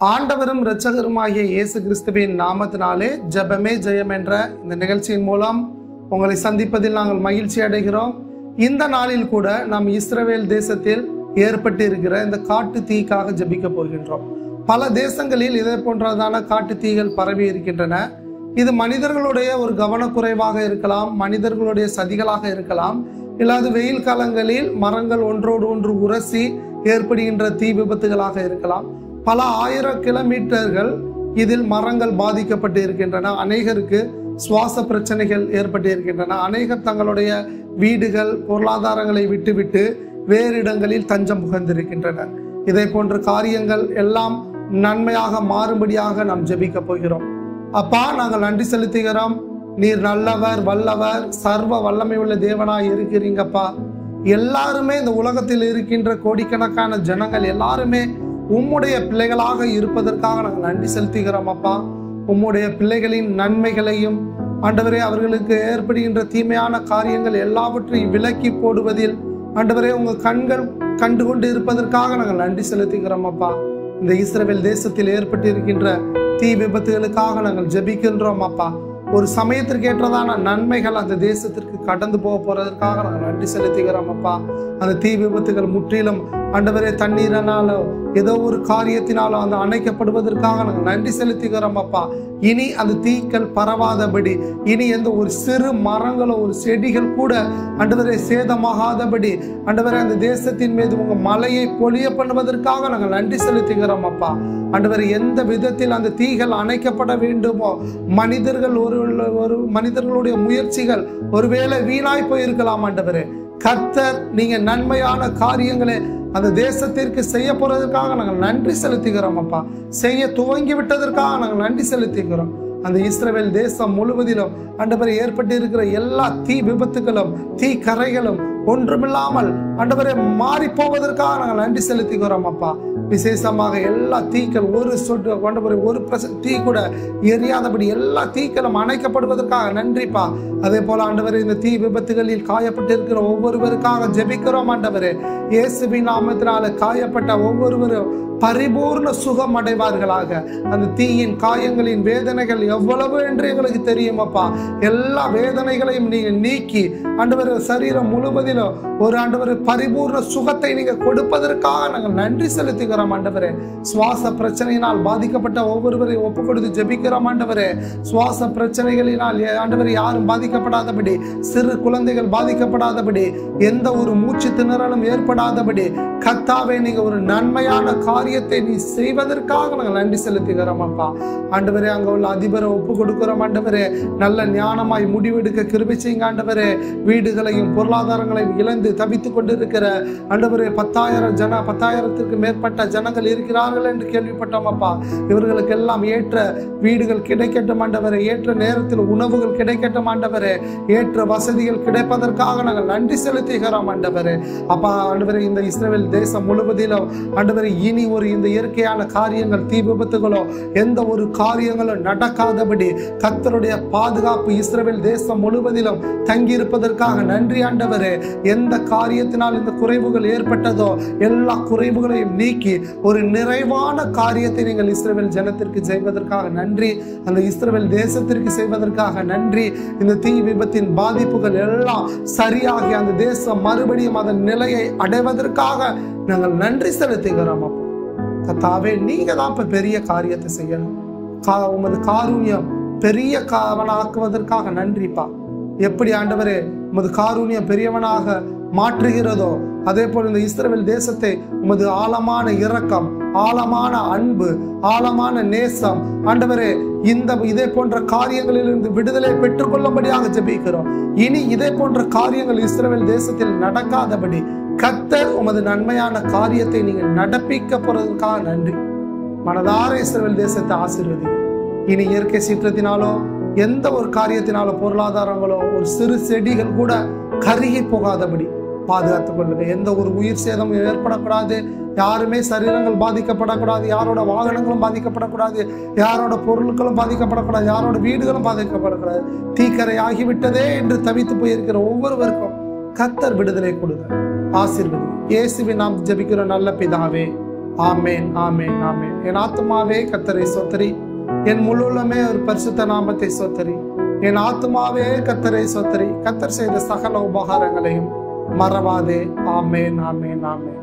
ஆண்டவரும் இரட்சகருமாகிய இயேசு கிறிஸ்துவின் நாமத்தினாலே ஜெபமே ஜெயம் என்ற இந்த நிகழ்ச்சியின் மூலம் உங்களை சந்திப்பதில் நாங்கள் மகிழ்ச்சி அடைகிறோம். இந்த நாளில் கூட நாம் இஸ்ரவேல் தேசத்தில் ஏற்பட்டு இருக்கிற இந்த காட்டு தீக்காக ஜெபிக்க போகின்றோம். பல தேசங்களில் இதே போன்றதான காட்டு தீகள் பரவி இருக்கின்றன. இது மனிதர்களுடைய ஒரு கவனக்குறைவாக இருக்கலாம், மனிதர்களுடைய சதிகளாக இருக்கலாம், இல்லாது வெயில் காலங்களில் மரங்கள் ஒன்றோடு ஒன்று உரசி ஏற்படுகின்ற தீ விபத்துகளாக இருக்கலாம். பல ஆயிரம் கிலோமீட்டர்கள் இதில் மரங்கள் பாதிக்கப்பட்டு இருக்கின்றன. அநேகருக்கு சுவாச பிரச்சனைகள் ஏற்பட்டு இருக்கின்றன. அநேகர் தங்களுடைய வீடுகள் பொருளாதாரங்களை விட்டுவிட்டு வேறு இடங்களில் தஞ்சம் புகுந்திருக்கின்றனர். இதை போன்ற காரியங்கள் எல்லாம் நன்மையாக மாறும்படியாக நாம் ஜெபிக்க போகிறோம். அப்பா, நாங்கள் நன்றி செலுத்துகிறோம். நீர் நல்லவர், வல்லவர், சர்வ வல்லமை உள்ள தேவனாய் இருக்கிறீங்கப்பா. எல்லாருமே இந்த உலகத்தில் இருக்கின்ற கோடிக்கணக்கான ஜனங்கள் எல்லாருமே உம்முடைய பிள்ளைகளாக இருப்பதற்காக நாங்கள் நன்றி செலுத்துகிறோம் அப்பா. உம்முடைய பிள்ளைகளின் நன்மைகளையும் ஆண்டவரே, அவர்களுக்கு ஏற்படுகின்ற தீமையான காரியங்கள் எல்லாவற்றையும் விலக்கி போடுவதில் ஆண்டவரே உங்கள் கண்கள் கண்டுகொண்டு இருப்பதற்காக நாங்கள் நன்றி செலுத்துகிறோம் அப்பா. இந்த இஸ்ரவேல் தேசத்தில் ஏற்பட்டு இருக்கின்ற தீ விபத்துகளுக்காக நாங்கள் ஜெபிக்கின்றோம் அப்பா. ஒரு சமயத்திற்கு ஏற்றதான நன்மைகள் அந்த தேசத்திற்கு கடந்து போவதற்காக நாங்கள் நன்றி செலுத்துகிறோம் அப்பா. அந்த தீ விபத்துகள் முற்றிலும் ஆண்டவரே தண்ணீரனாலோ ஏதோ ஒரு காரியத்தினாலோ அந்த அணைக்கப்படுவதற்காக நாங்கள் நன்றி செலுத்துகிறோம் அப்பா. இனி அந்த தீக்கள் பரவாதபடி, இனி எந்த ஒரு சிறு மரங்களோ ஒரு செடிகள் கூட ஆண்டவரே சேதமாகாதபடி ஆண்டவரே அந்த தேசத்தின் மீது உங்க மலையை பொழிய பண்ணுவதற்காக நாங்கள் நன்றி செலுத்துகிறோம் அப்பா. ஆண்டவரே, எந்த விதத்தில் அந்த தீகள் அணைக்கப்பட வேண்டுமோ, மனிதர்கள் ஒரு மனிதர்களுடைய முயற்சிகள் ஒருவேளை வீணாய் போயிருக்கலாம் ஆண்டவரே. கர்த்தர் நீங்க நன்மையான காரியங்களை அந்த தேசத்திற்கு செய்ய போறதற்காக நாங்கள் நன்றி செலுத்துகிறோம் அப்பா. செய்ய துவங்கி விட்டதற்காக நாங்கள் நன்றி செலுத்துகிறோம். அந்த இஸ்ரவேல் தேசம் முழுவதிலும் ஆண்டவரே ஏற்பட்டு இருக்கிற எல்லா தீ விபத்துகளும் தீ கரைகளும் ஒன்றுமில்லாமல் ஆண்டவரே மாறி போவதற்காக நாங்கள் நன்றி செலுத்துகிறோம் அப்பா. விசேஷமாக எல்லா தீக்கள் ஒரு சொட்டு ஆண்டவரே ஒரு தீ கூட எரியாதபடி எல்லா தீக்களும் அணைக்கப்படுவதற்காக நன்றிப்பா. அதே போல ஆண்டவரே, இந்த தீ விபத்துகளில் காயப்பட்டு இருக்கிற ஒவ்வொருவருக்காக ஜெபிக்கிறோம் ஆண்டவரே. இயேசுவின் நாமத்தினால காயப்பட்ட ஒவ்வொருவரும் பரிபூர்ண சுகம் அடைவார்களாக. அந்த தீயின் காயங்களின் வேதனைகள் எவ்வளவு என்று எங்களுக்கு தெரியும் அப்பா. எல்லா வேதனைகளையும் நீங்க நீக்கி ஆண்டவர் சரீரம் முழுவதிலும் ஒரு ஆண்டவர் பரிபூர்ண சுகத்தை நீங்க கொடுப்பதற்காக நாங்கள் நன்றி செலுத்துகிறோம் ஆண்டவரே. சுவாச பிரச்சனையினால் பாதிக்கப்பட்ட ஒவ்வொருவரையும் ஒப்பு கொடுத்து ஜெபிக்கிறோம் ஆண்டவரே. சுவாச பிரச்சனைகளினால் ஆண்டவர் யாரும் பாதிக்கப்படாதபடி, சிறு குழந்தைகள் பாதிக்கப்படாதபடி, எந்த ஒரு மூச்சு திணறலும் ஏற்படாதபடி கர்த்தாவே நீங்க ஒரு நன்மையான காரியத்தை நீ செய்வதற்காக நாங்கள் நன்றி செலுத்துகிறோம் அப்பா. ஆண்டவரே, அங்க உள்ள அதிபரை ஒப்பு கொடுக்கிறோம் ஆண்டவரே. நல்ல ஞானமாய் முடிவெடுக்க கிருபை செய்யுங்க ஆண்டவரே. வீடுகளையும் பொருளாதாரங்களையும் இழந்து தவித்துக் கொண்டிருக்கிற ஆண்டவரே 10,000த்திற்கு மேற்பட்ட ஜனங்கள் இருக்கிறார்கள் என்று கேள்விப்பட்டோம் அப்பா. இவர்களுக்கு எல்லாம் ஏற்ற வீடுகள் கிடைக்கட்டும் ஆண்டவரே. ஏற்ற நேரத்தில் உணவுகள் கிடைக்கட்டும் ஆண்டவரே. ஏற்ற வசதிகள் கிடைப்பதற்காக நாங்கள் நன்றி செலுத்துகிறோம் ஆண்டவரே. அப்பா ஆண்டவரே, இந்த இஸ்ரவேல் தேசம் முழுவதிலும் ஆண்டவரே இனி ஒரு இந்த இயற்கையான காரியங்கள் தீ விபத்துகளோ எந்த ஒரு காரியங்களும் நடக்காதபடி கர்த்தருடைய பாதுகாப்பு இஸ்ரவேல் தேசம் முழுவதிலும் தங்கி இருப்பதற்காக நன்றி ஆண்டவரே. எந்த காரியத்தினால் இந்த குறைவுகள் ஏற்பட்டதோ எல்லா குறைவுகளையும் நீக்கி ஒரு நிறைவான காரியத்தை நீங்கள் இஸ்ரவேல் ஜனத்திற்கு செய்வதற்காக நன்றி. அந்த இஸ்ரவேல் தேசத்திற்கு செய்வதற்காக நன்றி. இந்த தீ விபத்தின் பாதிப்புகள் எல்லாம் சரியாகி அந்த தேசம் மறுபடியும் அதன் நிலையை அடைவதற்காக நாங்கள் நன்றி செலுத்துகிறோம் அப்பா. கர்த்தாவே, நீங்க தான் இப்ப பெரிய காரியத்தை செய்யணும். உமது காருண்யம் பெரிய காவனாக்குவதற்காக நன்றிப்பா. எப்படி ஆண்டவரே உமது காருண்யம் பெரியவனாக மாற்றுகிறதோ அதே போல இந்த இஸ்ரவேல் தேசத்தை உமது ஆழமான இரக்கம், ஆழமான அன்பு, ஆழமான நேசம் ஆண்டவரே இதே போன்ற காரியங்களிலிருந்து விடுதலை பெற்றுக் கொள்ளும்படியாக ஜெபிக்கிறோம். இனி இதே போன்ற காரியங்கள் இஸ்ரவேல் தேசத்தில் நடக்காதபடி கர்த்தர் உமது நன்மையான காரியத்தை நீங்க நடப்பிக்க போறதுக்காக நன்றி. மனதார இஸ்ரவேல் தேசத்தை ஆசீர்வதி. இனி இயற்கை சீற்றத்தினாலோ எந்த ஒரு காரியத்தினாலோ பொருளாதாரங்களோ ஒரு சிறு செடிகள் கூட கருகி போகாதபடி பாதுகாத்துக் கொள்ளுங்க. எந்த ஒரு உயிர் சேதமும் ஏற்படக்கூடாது. யாருமே சரீரங்கள் பாதிக்கப்படக்கூடாது. யாரோட வாகனங்களும் பாதிக்கப்படக்கூடாது. யாரோட பொருட்களும் பாதிக்கப்படக்கூடாது. யாரோட வீடுகளும் பாதிக்கப்படக்கூடாது. தீக்கரை ஆகிவிட்டதே என்று தவித்து போயிருக்கிற ஒவ்வொருவருக்கும் கர்த்தர் விடுதலை கொடுங்க, ஆசீர்வதி. இயேசுவின் நாம் ஜெபிக்கிற நல்ல பிதாவே, ஆமேன், ஆமேன், ஆமேன். என் ஆத்துமாவே கர்த்தரை சோத்தரி, என் முழுவதுமே ஒரு பரிசுத்த நாமத்தை சோத்தரி. என் ஆத்துமாவே கர்த்தரை சோத்தரி, கர்த்தர் செய்த சகல உபகாரங்களையும் மறவாதே. ஆமேன், ஆமேன், ஆமேன்.